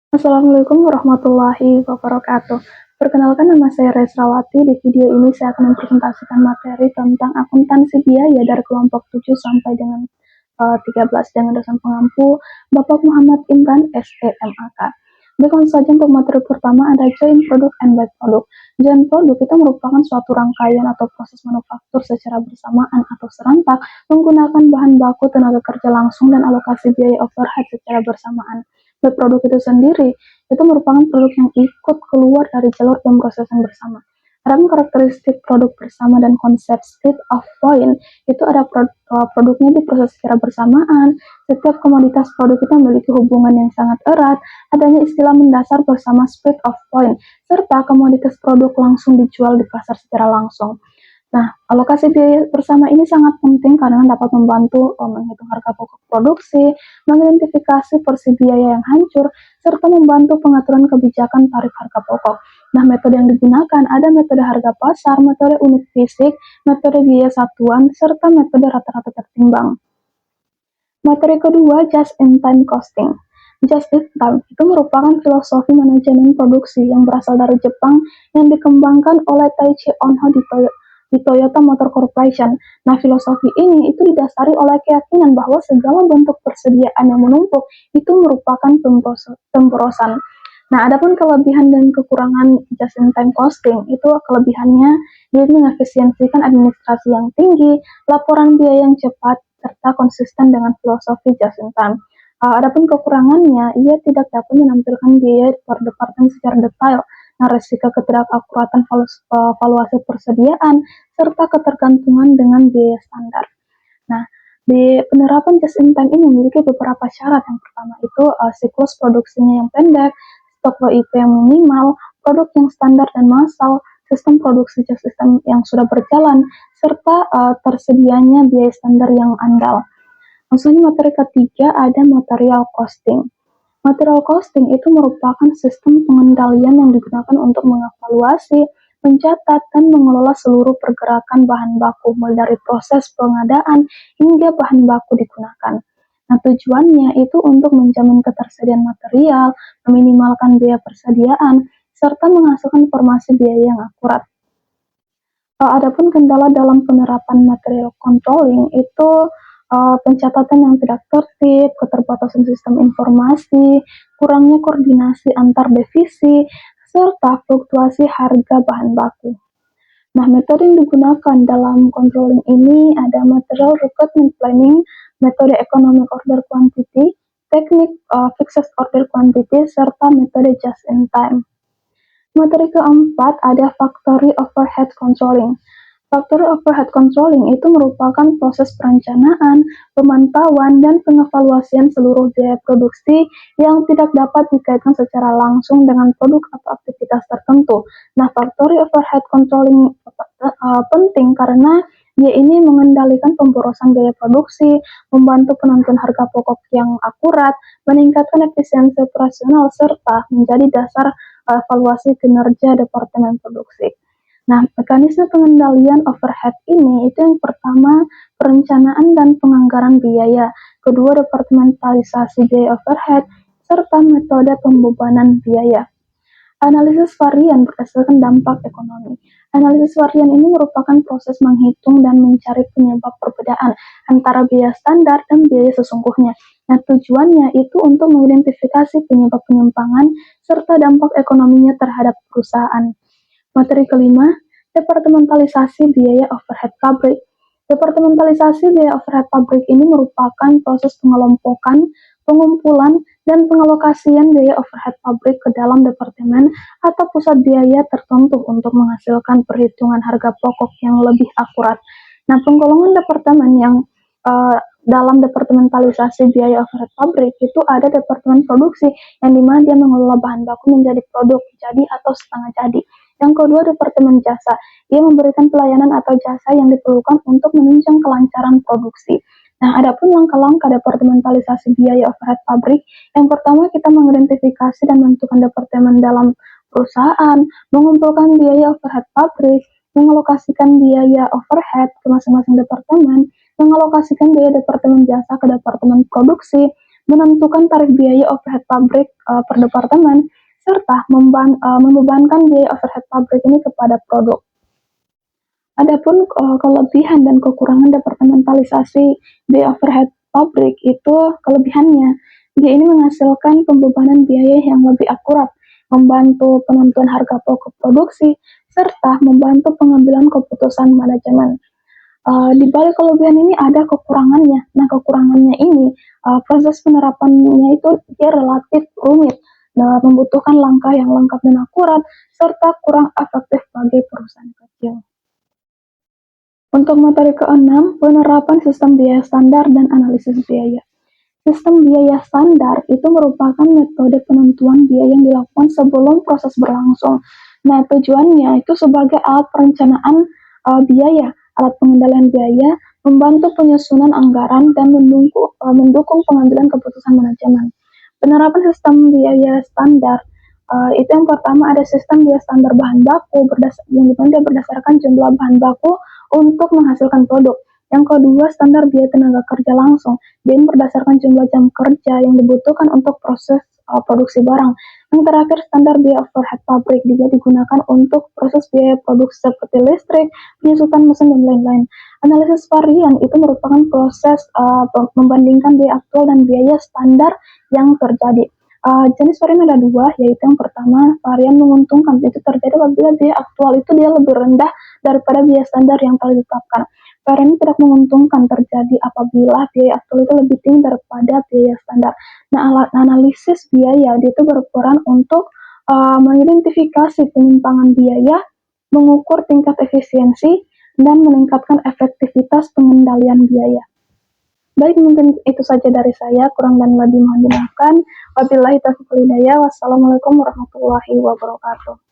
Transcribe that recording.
Assalamualaikum warahmatullahi wabarakatuh. Perkenalkan, nama saya Resrawati. Di video ini saya akan mempresentasikan materi tentang akuntansi biaya dari kelompok 7 sampai dengan 13 dengan dosen pengampu Bapak Muhammad Imran SEMAK. Baik, langsung saja untuk materi pertama ada joint product and by product. Joint product itu merupakan suatu rangkaian atau proses manufaktur secara bersamaan atau serentak menggunakan bahan baku, tenaga kerja langsung, dan alokasi biaya overhead secara bersamaan. By produk itu sendiri itu merupakan produk yang ikut keluar dari jalur pemrosesan bersama. Ada karakteristik produk bersama dan konsep split of point itu ada produknya diproses secara bersamaan. Setiap komoditas produk itu memiliki hubungan yang sangat erat. Adanya istilah mendasar bersama split of point serta komoditas produk langsung dijual di pasar secara langsung. Nah, alokasi biaya bersama ini sangat penting karena dapat membantu menghitung harga pokok produksi, mengidentifikasi porsi biaya yang hancur, serta membantu pengaturan kebijakan tarif harga pokok. Nah, metode yang digunakan ada metode harga pasar, metode unit fisik, metode biaya satuan, serta metode rata-rata tertimbang. Materi kedua, just-in-time costing. Just-in-time itu merupakan filosofi manajemen produksi yang berasal dari Jepang yang dikembangkan oleh Taiichi Onho di Toyota Motor Corporation. Nah, filosofi ini itu didasari oleh keyakinan bahwa segala bentuk persediaan yang menumpuk itu merupakan pemborosan. Nah, adapun kelebihan dan kekurangan just-in-time costing, itu kelebihannya dia mengefisiensikan administrasi yang tinggi, laporan biaya yang cepat, serta konsisten dengan filosofi just-in-time. Adapun kekurangannya, ia tidak dapat menampilkan biaya per departemen secara detail. Nah, risiko ketidakakuratan valuasi persediaan, serta ketergantungan dengan biaya standar. Nah, di penerapan just-in-time ini memiliki beberapa syarat. Yang pertama itu siklus produksinya yang pendek, stok WIP yang minimal, produk yang standar dan massal, sistem produksi just-in-time yang sudah berjalan, serta tersedianya biaya standar yang andal. Langsung materi ketiga ada material costing. Material costing itu merupakan sistem pengendalian yang digunakan untuk mengevaluasi, mencatat, dan mengelola seluruh pergerakan bahan baku, mulai dari proses pengadaan hingga bahan baku digunakan. Nah, tujuannya itu untuk menjamin ketersediaan material, meminimalkan biaya persediaan, serta menghasilkan informasi biaya yang akurat. Adapun kendala dalam penerapan material controlling itu pencatatan yang tidak tertib, keterbatasan sistem informasi, kurangnya koordinasi antar divisi, serta fluktuasi harga bahan baku. Nah, metode yang digunakan dalam controlling ini ada material requirement planning, metode economic order quantity, teknik fixed order quantity, serta metode just in time. Materi keempat ada factory overhead controlling. Factory overhead controlling itu merupakan proses perencanaan, pemantauan, dan pengevaluasian seluruh biaya produksi yang tidak dapat dikaitkan secara langsung dengan produk atau aktivitas tertentu. Nah, factory overhead controlling penting karena dia ini mengendalikan pemborosan biaya produksi, membantu penentuan harga pokok yang akurat, meningkatkan efisiensi operasional, serta menjadi dasar evaluasi kinerja departemen produksi. Nah, mekanisme pengendalian overhead ini itu yang pertama, perencanaan dan penganggaran biaya, kedua, departementalisasi biaya overhead, serta metode pembebanan biaya. Analisis varian berdasarkan dampak ekonomi. Analisis varian ini merupakan proses menghitung dan mencari penyebab perbedaan antara biaya standar dan biaya sesungguhnya. Nah, tujuannya itu untuk mengidentifikasi penyebab penyimpangan serta dampak ekonominya terhadap perusahaan. Materi kelima, departementalisasi biaya overhead pabrik. Departementalisasi biaya overhead pabrik ini merupakan proses pengelompokan, pengumpulan, dan pengalokasian biaya overhead pabrik ke dalam departemen atau pusat biaya tertentu untuk menghasilkan perhitungan harga pokok yang lebih akurat. Nah, penggolongan departemen yang dalam departementalisasi biaya overhead pabrik itu ada departemen produksi yang dimana dia mengelola bahan baku menjadi produk jadi atau setengah jadi. Yang kedua, departemen jasa. Ia memberikan pelayanan atau jasa yang diperlukan untuk menunjang kelancaran produksi. Nah, adapun langkah-langkah departementalisasi biaya overhead pabrik, yang pertama kita mengidentifikasi dan menentukan departemen dalam perusahaan, mengumpulkan biaya overhead pabrik, mengalokasikan biaya overhead ke masing-masing departemen, mengalokasikan biaya departemen jasa ke departemen produksi, menentukan tarif biaya overhead pabrik per departemen, serta membebankan biaya overhead pabrik ini kepada produk. Adapun kelebihan dan kekurangan departementalisasi biaya overhead pabrik itu kelebihannya, dia ini menghasilkan pembebanan biaya yang lebih akurat, membantu penentuan harga pokok produksi, serta membantu pengambilan keputusan manajemen. Di balik kelebihan ini ada kekurangannya. Nah, kekurangannya ini proses penerapannya itu dia relatif rumit, membutuhkan langkah yang lengkap dan akurat, serta kurang efektif bagi perusahaan kecil. Untuk materi ke-6, penerapan sistem biaya standar dan analisis biaya. Sistem biaya standar itu merupakan metode penentuan biaya yang dilakukan sebelum proses berlangsung. Nah, tujuannya itu sebagai alat perencanaan biaya, alat pengendalian biaya, membantu penyusunan anggaran, dan mendukung pengambilan keputusan manajemen. Penerapan sistem biaya standar itu yang pertama ada sistem biaya standar bahan baku yang dimana dia berdasarkan jumlah bahan baku untuk menghasilkan produk. Yang kedua, standar biaya tenaga kerja langsung, dan berdasarkan jumlah jam kerja yang dibutuhkan untuk proses produksi barang. Yang terakhir, standar biaya overhead pabrik, dia digunakan untuk proses biaya produksi seperti listrik, penyusutan mesin, dan lain-lain. Analisis varian itu merupakan proses membandingkan biaya aktual dan biaya standar yang terjadi. Jenis varian ada dua, yaitu yang pertama, varian menguntungkan. Itu terjadi apabila biaya aktual itu dia lebih rendah daripada biaya standar yang telah ditetapkan. Varian tidak menguntungkan terjadi apabila biaya aktual itu lebih tinggi daripada biaya standar. Nah, alat analisis biaya itu berperan untuk mengidentifikasi penyimpangan biaya, mengukur tingkat efisiensi, dan meningkatkan efektivitas pengendalian biaya. Baik, mungkin itu saja dari saya, kurang dan lebih mohon dimaafkan. Wabillahi taufiq wal hidayah. Wassalamualaikum warahmatullahi wabarakatuh.